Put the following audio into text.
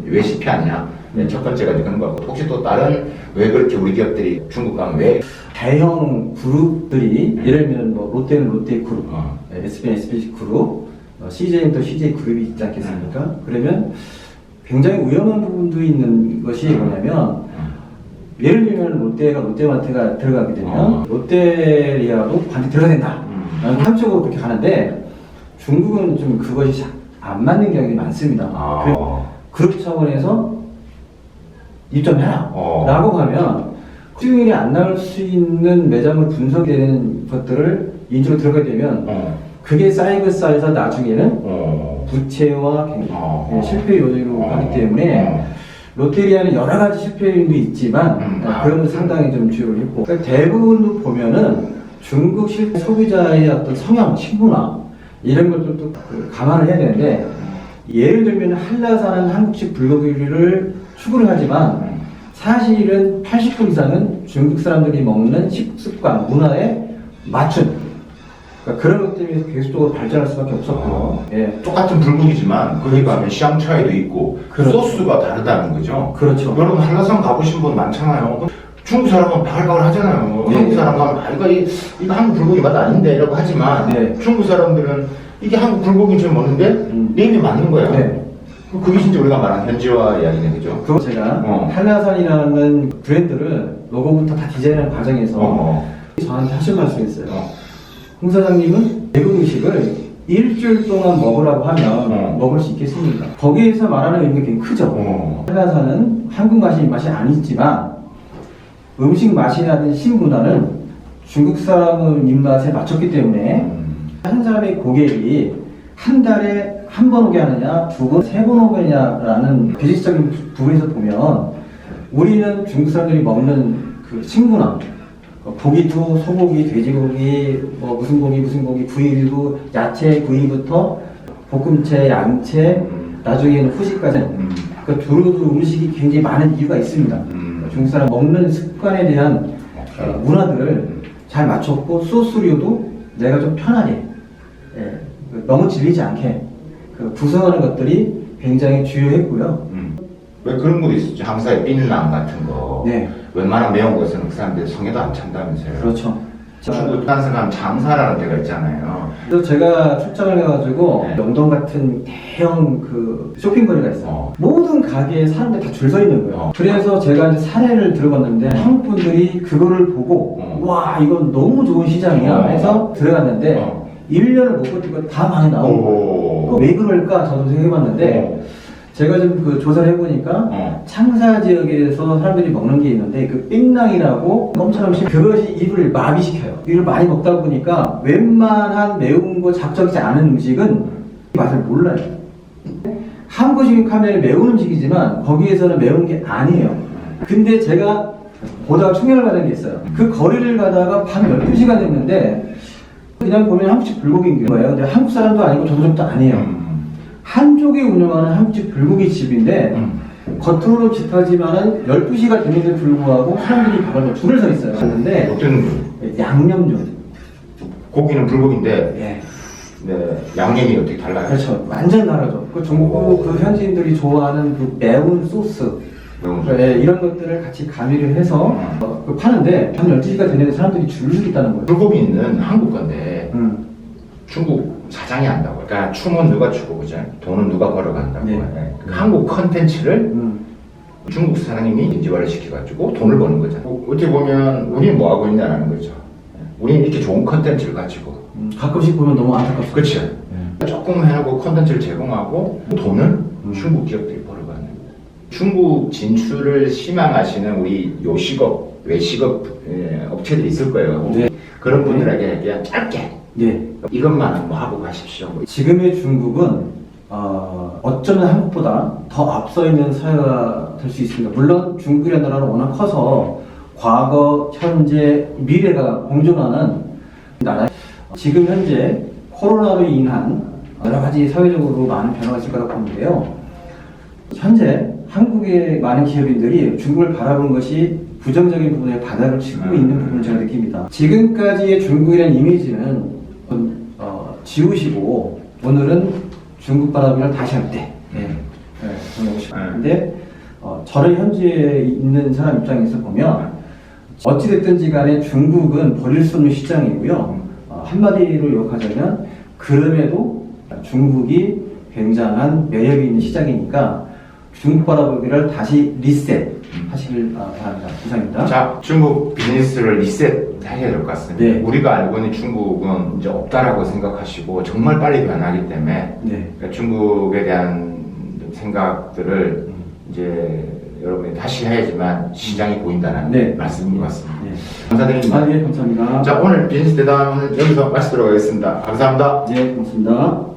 왜 실패하냐? 첫 번째가 이제 그런 거고, 혹시 또 다른 왜 그렇게 우리 기업들이 중국 가면 왜 대형 그룹들이 예를 들면 뭐 롯데는 롯데 그룹, SB는 SB 그룹, CJ는 또 CJ 그룹이 있지 않겠습니까? 그러면 굉장히 위험한 부분도 있는 것이 뭐냐면 예를 들면 롯데가 롯데마트가 들어가게 되면 롯데리아도 반드시 들어가야 된다. 한쪽으로 그렇게 가는데 중국은 좀 그것이 안 맞는 경향이 많습니다. 그룹 차원에서 입점해라 라고 하면 수익률이 안 나올 수 있는 매장을 분석되는 것들을 인수로 들어가게 되면 그게 쌓여서 나중에는 부채와 실패 요인으로 가기 때문에 롯데리아는 여러 가지 실패 요인도 있지만 그런 건 상당히 좀 주요를 했고, 그러니까 대부분 보면은 중국 소비자의 어떤 성향, 식문화 이런 것들도 감안을 해야 되는데, 예를 들면 한라산은 한국식 불고기를 추구를 하지만 사실은 80% 이상은 중국 사람들이 먹는 식습관, 문화에 맞춘, 그러니까 그런 것 때문에 계속적으로 발전할 수밖에 없었고요. 똑같은 불고기지만 거기 가면 시향 차이도 있고 소스가 다르다는 거죠. 그렇죠. 여러분 한라산 가보신 분 많잖아요. 중국 사람은 바글바글 하잖아요. 한국 사람 가면 이거 한국 불고기 맛 아닌데 이라고 하지만 중국 사람들은 이게 한국 불고기처럼 먹는데 내 입에 맞는 거야. 그게 진짜 우리가 말하는 현지화 이야기네, 그죠? 그거 제가 한라산이라는 브랜드를 로고부터 다 디자인하는 과정에서 저한테 하신 말씀이 있어요. 홍 사장님은 외국 음식을 일주일 동안 먹으라고 하면 먹을 수 있겠습니까? 거기에서 말하는 의미가 굉장히 크죠. 한라산은 한국 맛이 아니지만 음식 맛이라든 신문화는 중국 사람의 입맛에 맞췄기 때문에 한 사람의 고객이 한 달에 한 번 오게 하느냐, 두 번, 세 번 오게 하느냐라는 비즈니스적인 부분에서 보면 우리는 중국 사람들이 먹는 그 식문화, 고기도 소고기, 돼지고기, 뭐 무슨 고기, 구이도 야채, 구이부터 볶음채, 양채, 나중에는 후식까지 그 두루두루 음식이 굉장히 많은 이유가 있습니다. 중국 사람 먹는 습관에 대한 문화들을 잘 맞췄고 소스류도 내가 좀 편하게 너무 질리지 않게 구성하는 것들이 굉장히 주요했고요. 왜 그런 것도 있었죠. 항사의 槟랑 같은 거. 웬만한 매운 것은 그 사람들 성에도 안 찬다면서요. 그렇죠. 중국 한산하면 장사라는 데가 있잖아요. 그래서 제가 출장을 가가지고 영동 같은 대형 그 쇼핑거리가 있어요. 모든 가게에 사람들이 다 줄 서 있는 거예요. 그래서 제가 이제 사례를 들어봤는데 한국 분들이 그거를 보고 와 이건 너무 좋은 시장이야 해서 들어갔는데 1년을 못 버티고 다 망해 나온 거예요. 왜 그럴까 저도 생각해봤는데 제가 좀 그 조사를 해보니까 창사 지역에서 사람들이 먹는 게 있는데 그 삥랑이라고 엄청 그것이 입을 마비시켜요. 이걸 많이 먹다 보니까 웬만한 매운 거 작정하지 않은 음식은 맛을 몰라요. 한국식 하면 매운 음식이지만 거기에서는 매운 게 아니에요. 근데 제가 보다가 충격을 받은 게 있어요. 그 거리를 가다가 밤 12시가 됐는데 그냥 보면 한국식 불고기인 거예요. 근데 한국 사람도 아니고 저도 아니에요. 한쪽이 운영하는 한국집 불고기 집인데 겉으로는 비슷하지만은 12시가 되는데도 불구하고 사람들이 가서 줄을 서 있어요. 갔는데 어떤 양념전. 고기는 불고기인데 양념이 어떻게 달라요? 그렇죠. 완전 다르죠. 그 중국 그 현지인들이 좋아하는 그 매운 소스. 이런 것들을 같이 가미를 해서 파는데 밤 12시가 되는데 사람들이 줄을 서 있다는 거예요. 불고기는 한국 건데 중국 사장이 한다고. 그러니까 춤은 누가 추고 그죠? 돈은 누가 벌어간다고. 한국 컨텐츠를 중국 사장님이 인지화를 시켜가지고 돈을 버는 거잖아요. 어떻게 보면 우리는 뭐 하고 있냐는 거죠. 우리는 이렇게 좋은 컨텐츠를 가지고 가끔씩 보면 너무 안타깝죠. 그렇죠. 조금 해놓고 컨텐츠를 제공하고 돈은 중국 기업들이 벌어가는. 중국 진출을 희망하시는 우리 요식업, 외식업 업체들이 있을 거예요. 그런 분들에게 그냥 짧게 이것만 뭐 하고 가십시오. 지금의 중국은 어쩌면 한국보다 더 앞서 있는 사회가 될 수 있습니다. 물론 중국이라는 나라는 워낙 커서 과거, 현재, 미래가 공존하는 나라. 지금 현재 코로나로 인한 여러 가지 사회적으로 많은 변화가 있을 거라고 보는데요. 현재 한국의 많은 기업인들이 중국을 바라보는 것이 부정적인 부분에 바닥을 치고 있는 부분을 제가 느낍니다. 지금까지의 중국이라는 이미지는 지우시고 오늘은 중국 바라보기를 다시 할 때. 근데 저는 현지에 있는 사람 입장에서 보면 어찌됐든지 간에 중국은 버릴 수 없는 시장이고요. 한마디로 욕하자면 그럼에도 중국이 굉장한 매력이 있는 시장이니까 중국 바라보기를 다시 리셋 하시길 바랍니다. 이상입니다. 자, 중국 비즈니스를 리셋해야 될 것 같습니다. 네. 우리가 알고 있는 중국은 이제 없다라고 생각하시고 정말 빨리 변하기 때문에 네. 그러니까 중국에 대한 생각들을 이제 여러분이 다시 해야지만 시장이 보인다는 네. 말씀인 것 같습니다. 네. 감사드립니다. 네, 감사합니다. 자, 오늘 비즈니스 대담은 여기서 마치도록 하겠습니다. 감사합니다. 네, 고맙습니다.